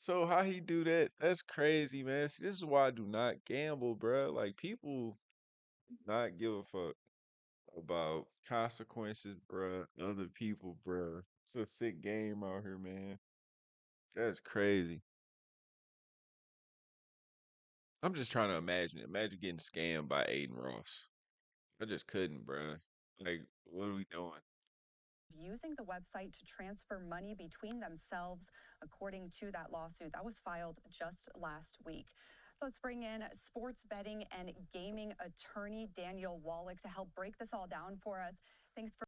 So how he do that? That's crazy, man. See, this is why I do not gamble, bruh. Like people not give a fuck about consequences, bruh. Other people, bruh. It's a sick game out here, man. That's crazy. I'm just trying to imagine it. Imagine getting scammed by Aiden Ross. I just couldn't, bruh. Like, what are we doing? Using the website to transfer money between themselves, according to that lawsuit that was filed just last week. Let's bring in sports betting and gaming attorney Daniel Wallach to help break this all down for us. Thanks for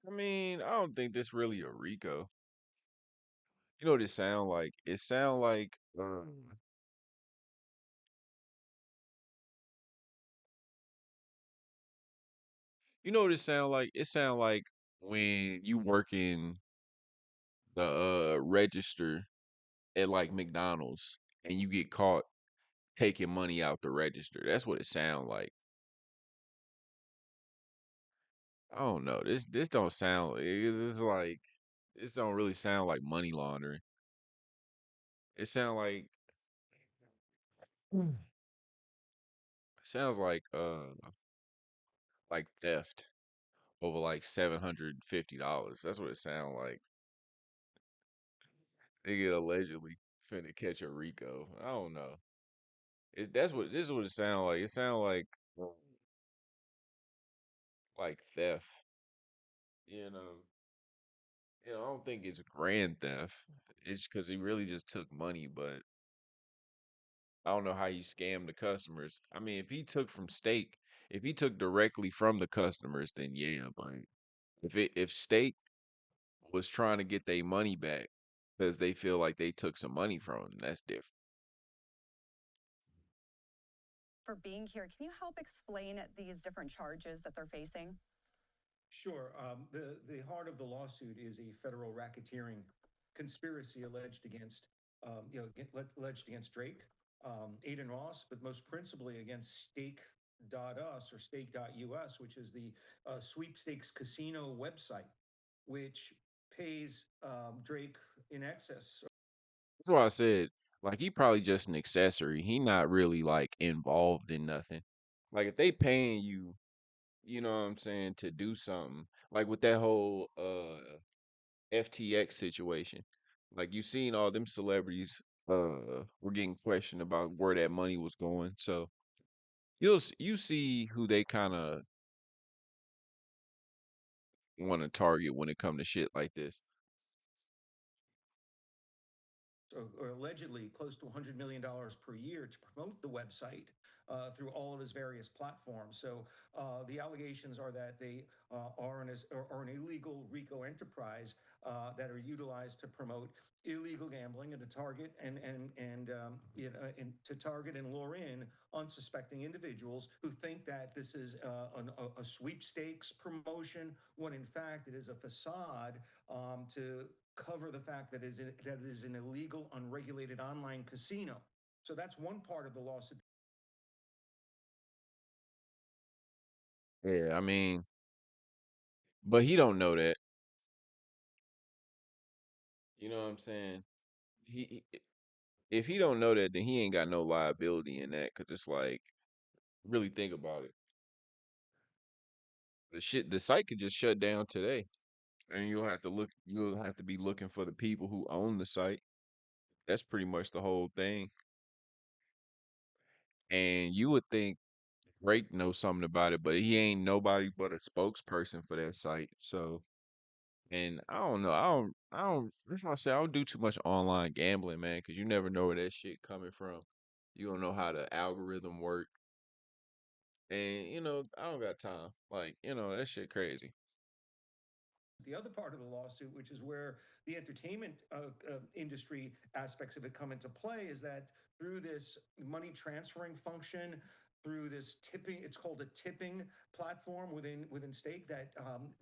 I mean, I don't think this really a Rico. You know what it sound like? It sound like you know what it sound like? It sound like when you work in the register at like McDonald's and you get caught taking money out the register. That's what it sound like. I don't know. This don't sound. It's like this don't really sound like money laundering. It sound sounds like theft over like $750. That's what it sound like. Nigga allegedly finna catch a Rico. I don't know. That's what this is what it sound like. It sound like theft. You know. I don't think it's grand theft. It's because he really just took money, but I don't know how you scam the customers. I mean, if he took directly from the customers, then yeah, but if Steak was trying to get their money back because they feel like they took some money from them, that's different. being here. Can you help explain these different charges that they're facing? Sure. The heart of the lawsuit is a federal racketeering conspiracy alleged against Drake, Aiden Ross, but most principally against Stake.us or Stake.us, which is the sweepstakes casino website, which pays Drake in excess. That's why I said like he probably just an accessory. He not really like involved in nothing. Like if they paying you, you know what I'm saying, to do something like with that whole FTX situation. Like you seen all them celebrities were getting questioned about where that money was going. So you see who they kind of want to target when it come to shit like this. Or allegedly close to $100 million per year to promote the website through all of his various platforms. So the allegations are that they are an illegal RICO enterprise that are utilized to promote illegal gambling and to target and to target and lure in unsuspecting individuals who think that this is a sweepstakes promotion when in fact it is a facade to cover the fact that it is an illegal, unregulated online casino. So that's one part of the lawsuit. Yeah, I mean, but he don't know that. You know what I'm saying? If he don't know that, then he ain't got no liability in that. Cause it's like, really think about it. The site could just shut down today, and you'll have to look. You'll have to be looking for the people who own the site. That's pretty much the whole thing. And you would think Drake knows something about it, but he ain't nobody but a spokesperson for that site. So, and I don't know. That's why I say I don't do too much online gambling, man, because you never know where that shit coming from. You don't know how the algorithm work. And I don't got time. Like, that shit crazy. The other part of the lawsuit, which is where the entertainment industry aspects of it come into play, is that through this money transferring function, through this tipping, it's called a tipping platform within Stake, that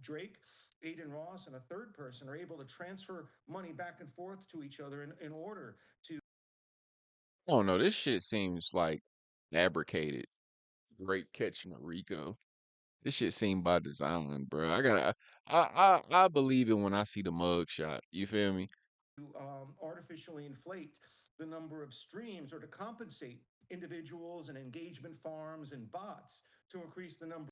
Drake, Aiden Ross, and a third person are able to transfer money back and forth to each other in order to. I don't know. This shit seems like fabricated. Great catching a Rico. This shit seemed by design, bro. I believe it when I see the mug shot. You feel me? Artificially inflate the number of streams or to compensate individuals and engagement farms and bots to increase the number.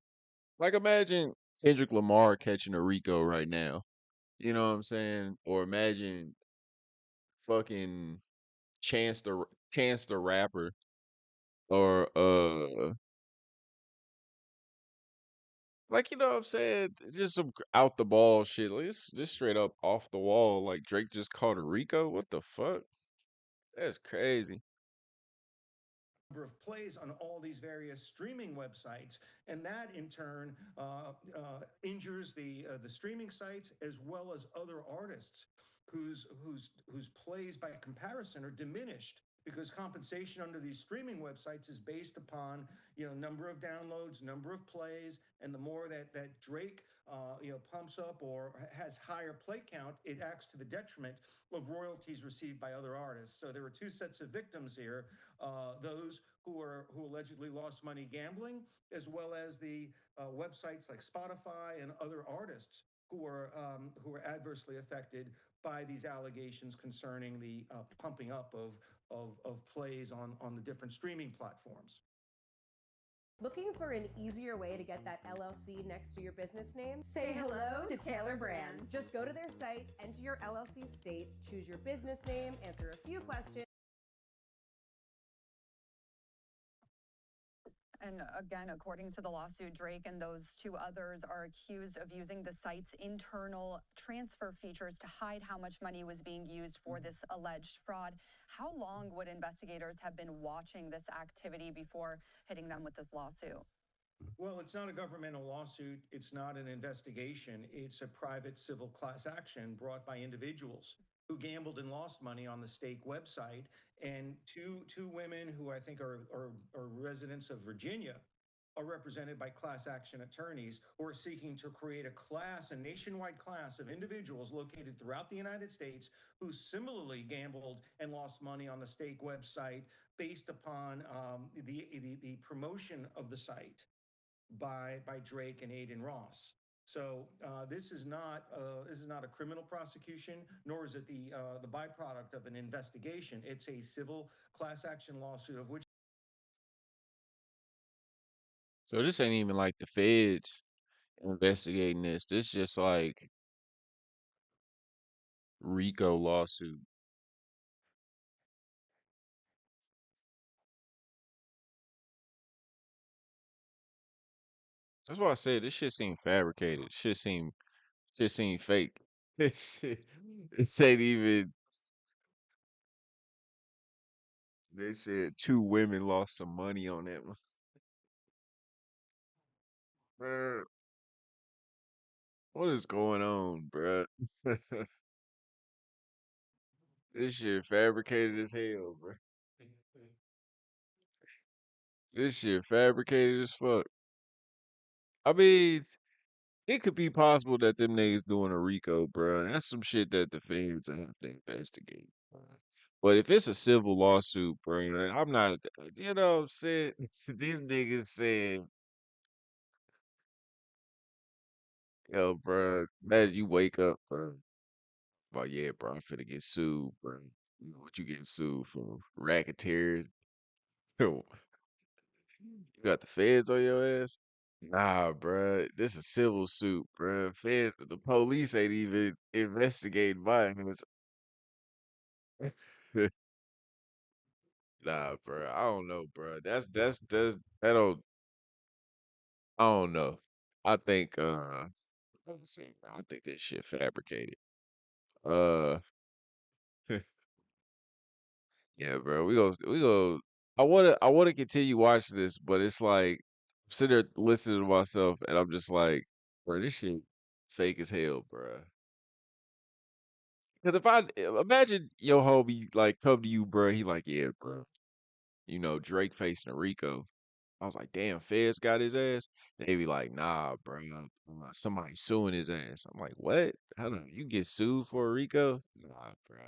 Like imagine Kendrick Lamar catching a Rico right now. You know what I'm saying? Or imagine fucking Chance the rapper or like you know what I'm saying? Just some out the ball shit. Like, this straight up off the wall. Like Drake just caught a Rico. What the fuck? That's crazy. Number of plays on all these various streaming websites, and that in turn injures the streaming sites as well as other artists whose plays by comparison are diminished because compensation under these streaming websites is based upon number of downloads, number of plays, and the more that Drake pumps up or has higher play count, it acts to the detriment of royalties received by other artists. So there were two sets of victims here: those who allegedly lost money gambling, as well as the websites like Spotify and other artists who were adversely affected by these allegations concerning the pumping up of plays on the different streaming platforms. Looking for an easier way to get that LLC next to your business name? Say hello to Taylor Brands. Just go to their site, enter your LLC state, choose your business name, answer a few questions. And again, according to the lawsuit, Drake and those two others are accused of using the site's internal transfer features to hide how much money was being used for this alleged fraud. How long would investigators have been watching this activity before hitting them with this lawsuit? Well, it's not a governmental lawsuit. It's not an investigation. It's a private civil class action brought by individuals who gambled and lost money on the stake website. And two women who I think are residents of Virginia are represented by class action attorneys who are seeking to create a nationwide class of individuals located throughout the United States who similarly gambled and lost money on the stake website based upon the promotion of the site by Drake and Aiden Ross. So this is not a criminal prosecution, nor is it the byproduct of an investigation. It's a civil class action lawsuit of which. So this ain't even like the feds investigating this. This just like Rico lawsuit. That's why I said this shit seemed fabricated. Shit seemed fake. This shit, this ain't even. They said two women lost some money on that one. Bruh, what is going on, bruh? This shit fabricated as hell, bruh. This shit fabricated as fuck. I mean, it could be possible that them niggas doing a Rico, bruh. That's some shit that the feds have to investigate. Bruh. But if it's a civil lawsuit, bruh, I'm not, you know what I'm saying? These niggas saying, yo, bruh, that you wake up, bruh. Well, yeah, bro, I'm finna get sued, bro. You know what you getting sued for? Racketeering? You got the feds on your ass? Nah, bro. This a civil suit, bro. Feds, the police ain't even investigating violence. Nah, bro. I don't know, bro. That's that don't. I don't know. I think let me see. I think this shit fabricated. Uh, yeah, bro. We go. I wanna continue watching this, but it's like I'm sitting there listening to myself, and I'm just like, bro, this shit fake as hell, bro. Because if imagine your homie like come to you, bro, he like, yeah, bro, Drake facing a Rico. I was like, damn, Feds got his ass. They be like, nah, bro, somebody suing his ass. I'm like, what? How do you get sued for a Rico? Nah, bro.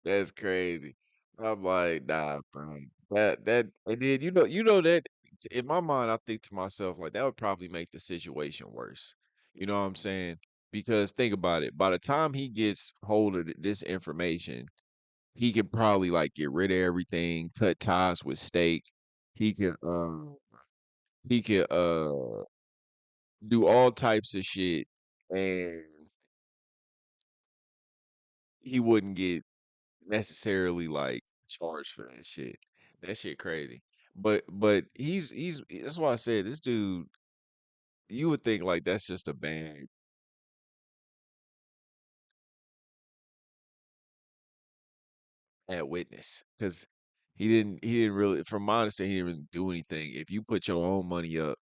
That's crazy. I'm like, nah, bro. And then you know that. in my mind, I think to myself, like, that would probably make the situation worse. You know what I'm saying? Because think about it. By the time he gets hold of this information, he can probably like get rid of everything, cut ties with Steak. He can he can do all types of shit, and he wouldn't get necessarily like charged for that shit. That shit crazy. But he's that's why I said this dude, you would think like that's just a bad witness, because he didn't really, from my understanding, he didn't really do anything. If you put your own money up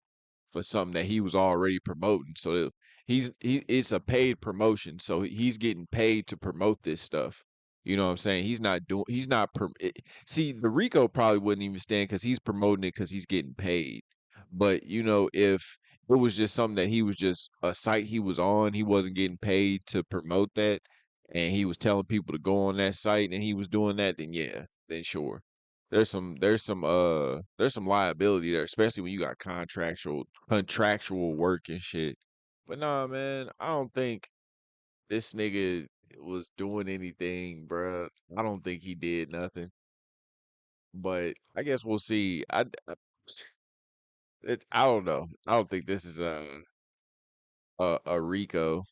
for something that he was already promoting. So it's a paid promotion. So he's getting paid to promote this stuff. You know what I'm saying? He's not see, the Rico probably wouldn't even stand because he's promoting it because he's getting paid. But if it was just something that he was just a site he was on, he wasn't getting paid to promote that, and he was telling people to go on that site and he was doing that, then yeah, then sure. There's some liability there, especially when you got contractual work and shit. But nah, man, I don't think this nigga was doing anything, bruh. I don't think he did nothing. But I guess we'll see. I don't know. I don't think this is a Rico.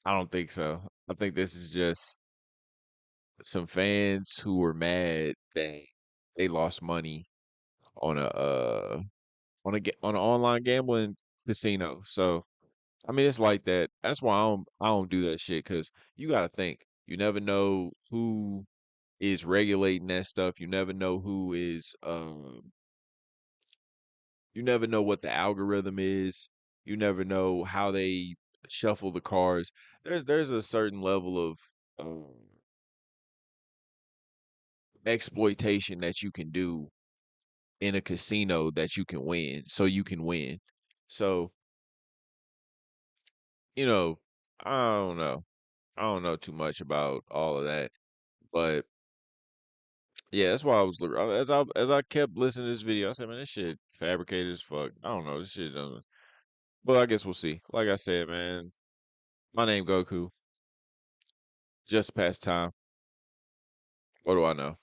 I don't think so. I think this is just some fans who were mad that they lost money on an online gambling casino. So I mean, it's like that. That's why I don't do that shit, because you got to think. You never know who is regulating that stuff. You never know who is you never know what the algorithm is. You never know how they shuffle the cards. There's a certain level of um, exploitation that you can do in a casino that you can win, so you can win. So, you know, I don't know. I don't know too much about all of that, but yeah, that's why I was as I kept listening to this video, I said, man, this shit fabricated as fuck. I don't know, this shit doesn't. But I guess we'll see. Like I said, man, my name Goku. Just past time. What do I know?